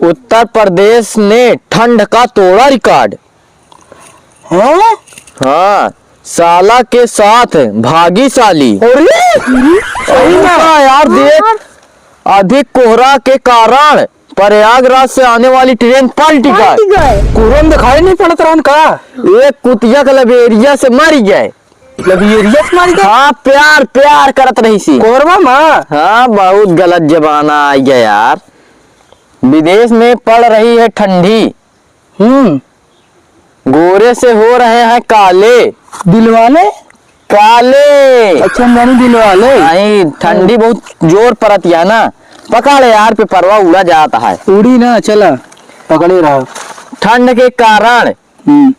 उत्तर प्रदेश ने ठंड का तोड़ा रिकॉर्ड। हाँ, साला के साथ भाग्यशाली। सही कहा यार। देख, अधिक कोहरा के कारण प्रयागराज से आने वाली ट्रेन पलट गए। कुरन दिखाई नहीं पड़ता रहन का। एक कुतिया का लबेरिया से मर गए। लबेरिया से मर गए? हाँ, प्यार प्यार करत रही सी कोरबा माँ। हाँ, बहुत गलत जमाना आ गया यार। विदेश में पड़ रही है ठंडी। गोरे से हो रहे हैं काले। दिलवाले काले। अच्छा, मैंने दिलवाले। नहीं, ठंडी बहुत जोर पड़ती है ना। पकड़ यार, पे परवा उड़ा जाता है। उड़ी ना, चला पकड़े रहा। ठंड के कारण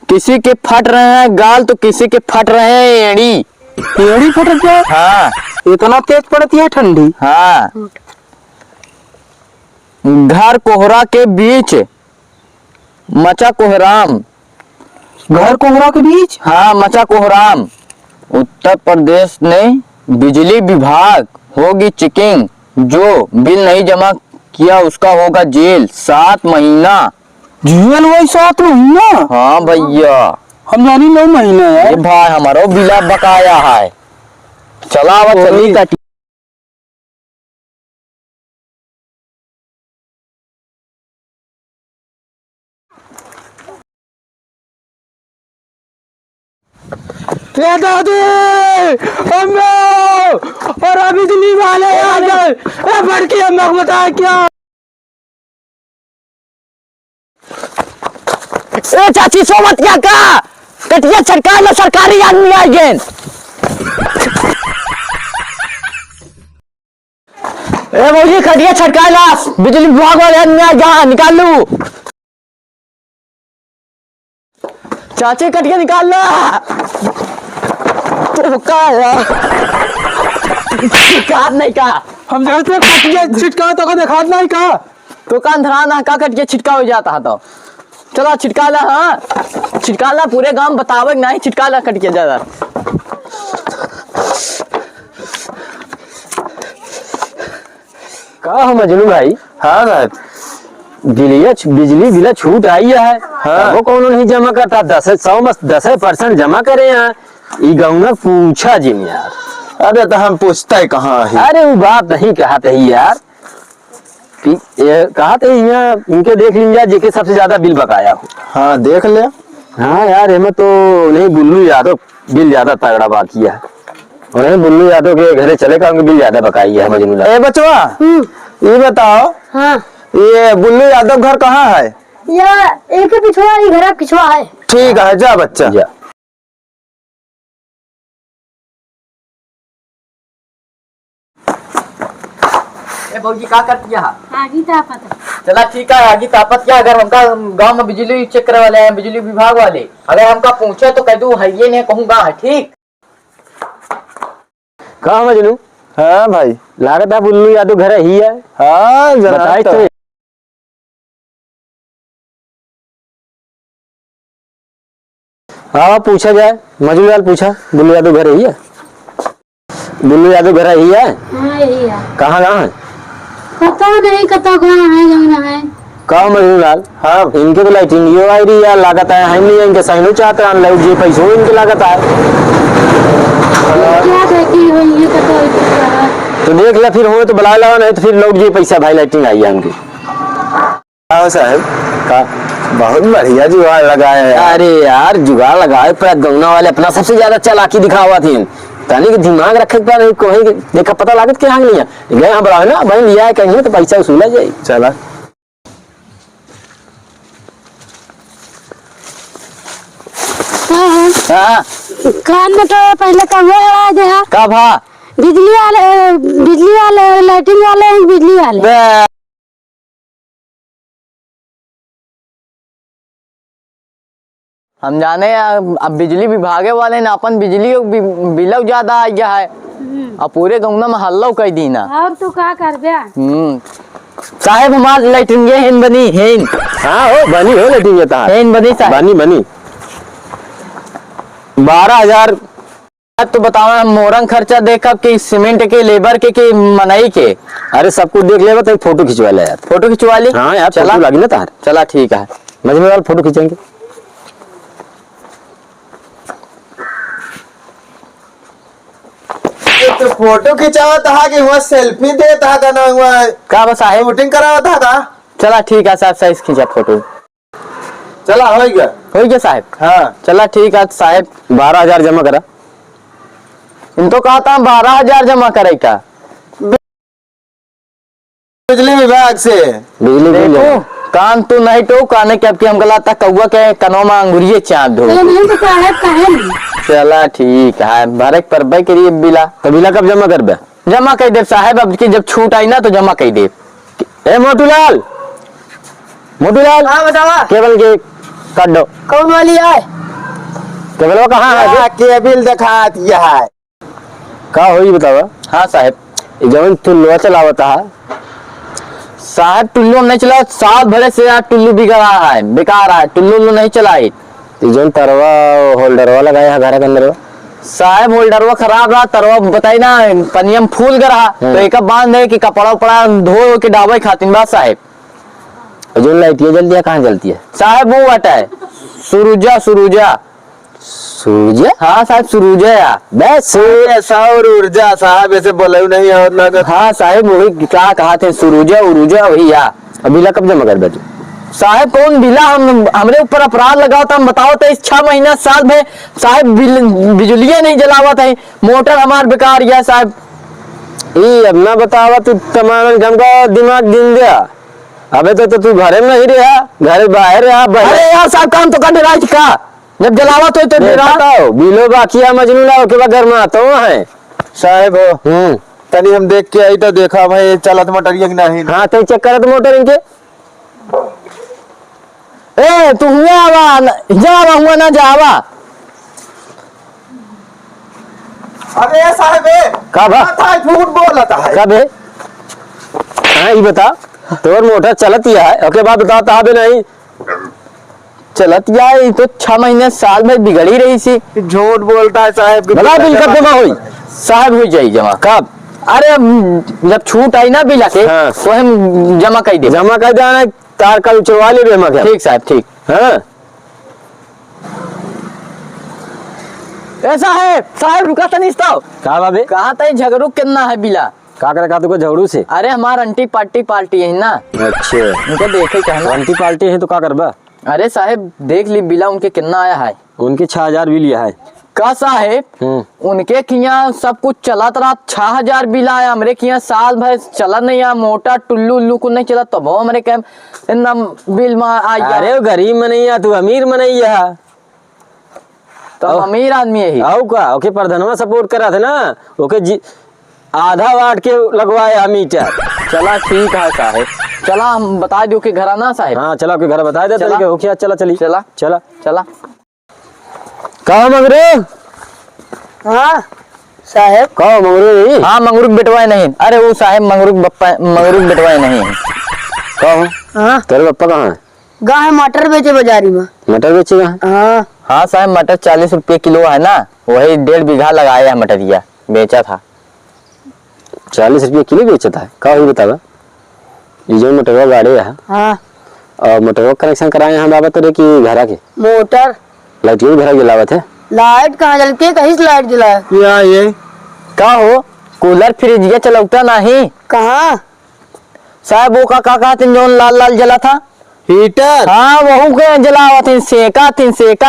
किसी के फट रहे हैं गाल तो किसी के फट रहे हैं एड़ी। एड़ी फट गया? हाँ, इतना तेज पड़ती है ठंडी। हाँ। घर कोहरा के बीच मचा कोहराम। घर कोहरा के बीच? हाँ, मचा कोहराम। उत्तर प्रदेश ने बिजली विभाग होगी चेकिंग। जो बिल नहीं जमा किया उसका होगा जेल 7 महीना। जेल वही 7 महीना? हाँ भैया, हम जानी 9 महीना है। भाई हमारो बिला बकाया है। चला अब चली कटी। दादी, और अभी बिजली वाले आ गए। बड़की अम्मा को बताया क्या? ए चाची, सो मत क्या का कटिया छटका लो, सरकारी आदमी आएंगे। ए मौजी, कटिया छटका ला, बिजली विभाग वाले आदमी आ जा, निकाल लू। चाची कटिया निकाल ला। तो का यार, नहीं का हम जानते कटिया छिटका तो देखा नहीं का। तो कान धराना का कटिया छिटका हो जाता है। तो चलो छिटका ला। हाँ, छिटका ला, पूरे गांव बतावे नहीं, छिटका ला कटिया ज्यादा। का हो मजनू भाई? हाँ सर, बिजली बिल छूट आई है। हाँ, वो कौन नहीं जमा करता? 10% जमा करे यहाँ। गाँव पूछा जी यार। अरे तो हम पूछता है कहाँ है? अरे वो बात नहीं कहते ही यार, कहते ही यहाँ इनके देख लीजिए जेके सबसे ज्यादा बिल बकाया हो। हाँ, देख ले। हाँ यार, इनमें तो नहीं बुल्लू यादव बिल ज्यादा तगड़ा बाकी है। और नहीं बुल्लू यादव के घरे चले का उनके बिल ज्यादा बकाई है। मजनू ए बचवा, ये बताओ। हाँ, ये बुल्लू यादव घर कहाँ है? ये एक पिछवा, ये घर पिछवा है। ठीक है, जा बच्चा जा। भौजी का करती है? आगी तापत। चला ठीक है, आगे तापत क्या। अगर हमका गांव में बिजली चेक करे वाले हैं, बिजली विभाग वाले, अगर हमका पूछे तो कह दू है ये नहीं कहूँगा। ठीक कहा मजनू? हाँ भाई, लागत है बुल्लू यादव घर ही है। हाँ बताए तो। हाँ, पूछा जाए। मजनू लाल पूछा, बुल्लू यादव घर ही है। बुल्लू यादव घर ही है। हाँ, यही है। कहाँ है? पता नहीं कता कहाँ है, जमुना है। कहा मजनू लाल? हाँ, इनके तो लाइटिंग आई रही है, लागत है हम नहीं, इनके साइनो चाहते हैं लाइट जी पैसों इनके लागत है। क्या देखी हुई है कता? तो देख ले, फिर हो तो बुला लगा, नहीं तो फिर लौट जी पैसा। भाई लाइटिंग आई है उनकी। हाँ साहब, का बहुत बढ़िया जुगाड़ लगाया है। अरे यार, जुगाड़ लगाए पर गौना वाले अपना सबसे ज्यादा चालाकी दिखावा थी। तानी के दिमाग रखे पर नहीं कोई देखा पता लागत के नहीं है। गए हम बड़ा ना भाई लिया है कहीं तो पैसा वसूला जाए। चला हाँ, कान में तो पहले कौवा लगा दे। का भा बिजली वाले लाइटिंग वाले बिजली वाले। हम जाने अब बिजली विभागे वाले ने अपन बिजली बिल ज्यादा आ गया है। अब पूरे गाँव में हल्ला कर दी ना। और तू क्या कर बे? साहेब हमार लाइटिंग हेन बनी हेन। हाँ हो बनी हो लाइटिंग हेन बनी साहब, बनी 12,000 तो बताओ हम मोरंग खर्चा देखब कि सीमेंट के लेबर के कि मनई के। अरे सब कुछ देख लेगा तो फोटो खिंचवा ले यार। फोटो खिंचवा ली। हाँ यार चला फोटो लगी ना तार। चला ठीक है मजमे वाला फोटो खींचेंगे। तो फोटो खिंचावा था कि हुआ सेल्फी देता का ना हुआ का बस साहेब। शूटिंग करावा था। चला ठीक है साहब साइज खींचा फोटो। चला हो गया। हो गया साहब। हाँ चला ठीक है साहब 12,000 जमा करा। इन तो कहा था 12,000 जमा करे का। बिजली विभाग से। बिजली बिल देखो कान तो नहीं तो काने के अब की हम गला था कौआ के कनो में अंगुरिये चाँद दो। तो नहीं तो साहब कहे नहीं। चला ठीक है भरे पर भाई के लिए बिला तो बिला कब जमा कर बे? जमा कर दे साहब। अब की जब छूट आई ना तो जमा कर दे। ए मोटूलाल मोटूलाल हाँ बतावा केबल के काट दो। कौन वाली है? केबल वो कहाँ है? के बिल दिखा दिया है। का होई बतावा। हाँ साहब। जवन टुल्लुआ चलावता है साहब टुल्लू नहीं चला साल भरे से यार टुल्लू बिगड़ रहा है बेकार है टुल्लू नहीं चलाई। जवन तरवा होल्डरवा लगाया है घर के अंदर। साहब होल्डरवा खराब रहा तरवा बताई ना पनियम फूल कर रहा तो एक बांध है कि कपड़ा उपड़ा धो के डाबे खातिन बात साहब। जो लाइट ये जल्दी है कहाँ जलती है? साहब वो हटा है सुरुजा सुरुजा। सूर्य। हाँ साहब सुरुजा या बस सौर ऊर्जा साहब ऐसे बोले नहीं और ना हाँ साहब वही क्या कहा थे सुरुजा उरुजा वही या। बिला कब जमा कर बेटे? साहब कौन बिला हमरे ऊपर अपराध लगाओ था हम बताओ तो इस 6 महीना साल में साहब बिजलियां नहीं जलावा था मोटर हमार बेकार या साहब। ये अब ना बतावा तू तमाम गम का दिमाग दिन दिया। अबे तो तू घरे में नहीं रहा घर बाहर रहा। अरे यार साहब काम तो कर रहा का जब जलावा तो दे रहा बताओ बिलो बाकिया मजनू लाओ के बाद घर में आता है साहब तनी हम देख के आई तो देखा भाई चलत मोटरिया नहीं। हाँ तो चेक करत मोटर इनके। ए तू हुआ आवा जावा हुआ ना जावा। अबे साहब का बा झूठ बोलता है। कब है? हाँ ये बता तोर मोटर चलत है ओके बाद बताता है नहीं चलत यार तो 6 महीने साल में बिगड़ी रही सी। झूठ बोलता है साहब। भला बिल कब जमा हुई? साहब हुई जाई जमा कब? अरे जब छूट आई ना बिला के हाँ। तो हम जमा कर दे। जमा कर देना तार का उचरवा ले रे मगर। ठीक साहब ठीक। हाँ ऐसा है साहब रुका था नहीं तो का बाबे कहा था झगड़ू कितना है बिला। का करे का तुको झगड़ू से? अरे हमार अंटी पार्टी है ना अच्छे उनके देखे कहना। अंटी पार्टी है तो का करबा? अरे साहब देख ली बिला उनके कितना आया है। उनकी 6,000 बिल है। का साहेब उनके किया सब कुछ चलत रहा 6,000 बिल आया हमरे किया साल भर चला नहीं आ मोटा टुल्लू उल्लू को नहीं चला तब हमरे के इतना बिल में आ गया। अरे गरीब में नहीं है तू अमीर में नहीं है तो अमीर आदमी है ही। आओ का ओके प्रधानवा सपोर्ट करा थे ना ओके जी आधा वाट के लगवाया मीटर। चला ठीक है साहेब चला हम बता दो कि घर आना साहेब। हाँ चला के घर बता दे चला। ओके चला चली चला चला चला कहा मंगरू? हाँ साहब कहो मंगरू। हाँ मंगरूक बिटवाए नहीं। अरे वो साहेब मंगरूक बिटवाए नहीं है। कहो हाँ तेरे पप्पा कहाँ है? गाय मटर बेचे बाजारी में। मटर बेचेगा? हाँ हाँ साहब मटर 40 रुपये किलो है ना वही 1.5 बीघा लगाया है मटरिया बेचा था। 40 रुपये किलो बेचता है? का हुई बतावा। ये जो मोटरवा गाड़ी है हाँ और मोटरवा कनेक्शन कराए हैं बाबा तेरे की घर के मोटर लाइट भी घर गिलावत है। लाइट कहाँ जलती है? कहीं से लाइट जलाए? क्या ये का हो कूलर फ्रिज ये चलौता नहीं कहाँ? साहब वो का कहते जो लाल लाल जला था हीटर। हाँ वहू के जलावा थी सेका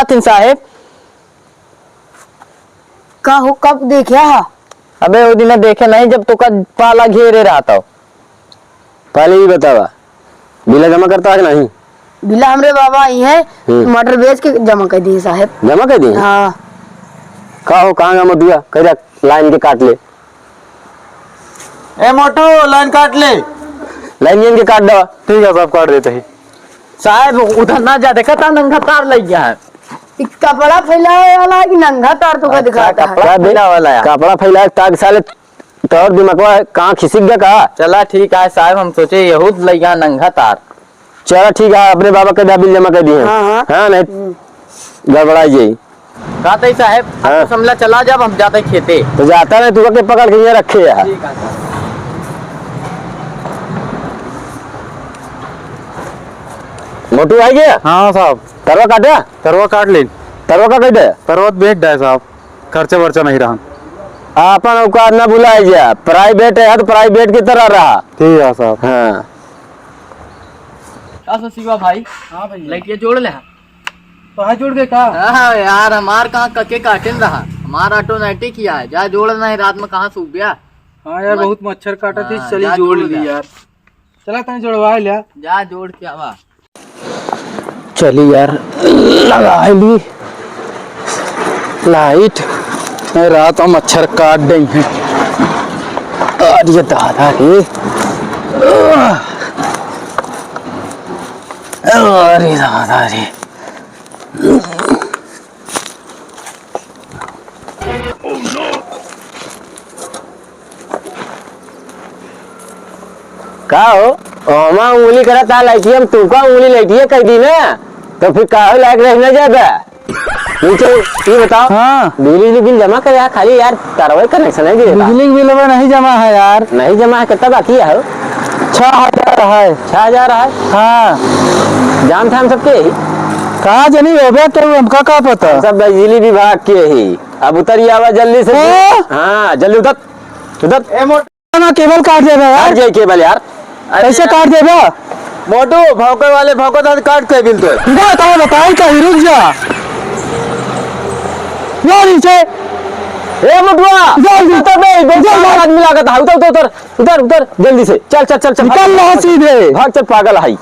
थी साहेब। का हो कब देखा है? अबे वो दिन देखे नहीं जब तो का पाला घेरे रहा था। पहले ही बतावा बिला जमा करता है कि नहीं? बिला हमरे बाबा आई है मटर बेच के जमा कर दिए साहब। जमा कर दी? हाँ का हो कहाँ गया मधुआ कह लाइन के काट ले। ए मोटू लाइन काट ले। लाइन के काट दो। ठीक है साहब काट देते ही। साहब उधर ना जा देखा था नंगा तार लग गया है। कपड़ा फैलाए वाला कि नंगा तार तो का दिखाता है? कपड़ा बिना वाला है। कपड़ा फैलाए ताकि साले तोर दिमागवा कहाँ खिसक गया का? चला ठीक है साहब हम सोचे यहूद लग गया नंगा तार। चलो ठीक है अपने बाबा के बिल जमा कर दिए। हाँ, हाँ। हाँ नहीं गड़बड़ाई जाई। कहते साहब हाँ। तो समला चला जब हम जाते खेते। तो जाता नहीं, तू के पकड़ के ये रखे यार। मोटू आई गया? हाँ साहब, तरवा काटा? तरवा काट ले। तरवा का कहते? तरवा बेच डाय साहब, खर्चा वर्चा नहीं रहा। आपन औकात ना बुलाए जा, प्राइवेट है तो प्राइवेट की तरह रहा। ठीक है साहब। हाँ क्या शिवा भाई? हाँ भाई लाइट ये जोड़ ले। तो हाथ जोड़ के का? हाँ यार हमार कहाँ कके काटन रहा, हमारा ऑटोमेटिक किया है, जा जोड़ना है, रात में कहाँ सूख गया। हाँ यार बहुत मच्छर काटा थी, हाँ, चली जा जोड़ जोड़ ली ले। यार। चला तने जोड़वा लिया। जा जोड़ के आवा। चली यार लगा ली लाइट, रात में मच्छर काट गई है। अरे दादा रे, अरे दादा रे। का हो? हमा उंगली करा ता लाइटी, हम तुमका उंगली लाइटी कह दी ना, तो फिर काहे लायक रहना जाता? नीचे ये बताओ। हाँ, बिजली बिल जमा कर यार, खाली यार कार्रवाई कनेक्शन है जी। बिजली बिल नहीं जमा है यार। नहीं जमा है, कितना बाकी है? 6,000 है। 6,000 है। हाँ, जान था हम सबके ही, कहा जनी होबे तो हमका का पता। सब बिजली विभाग के ही। अब उतर आवा जल्दी से। हाँ? हाँ जल्दी उतर उतर। ना केबल काट देगा काट यार, जाए केबल यार। कैसे काट देगा? मोटू भौके वाले भौको तो काट के बिल तो बताई कहीं, रुक जा यार नीचे। ए मोटुआ जल्दी उतर बे, दो आदमी लागत है। उतर उतर उतर उतर उतर जल्दी से, चल चल चल चल, निकल रहा सीधे। भाग चल पागल है।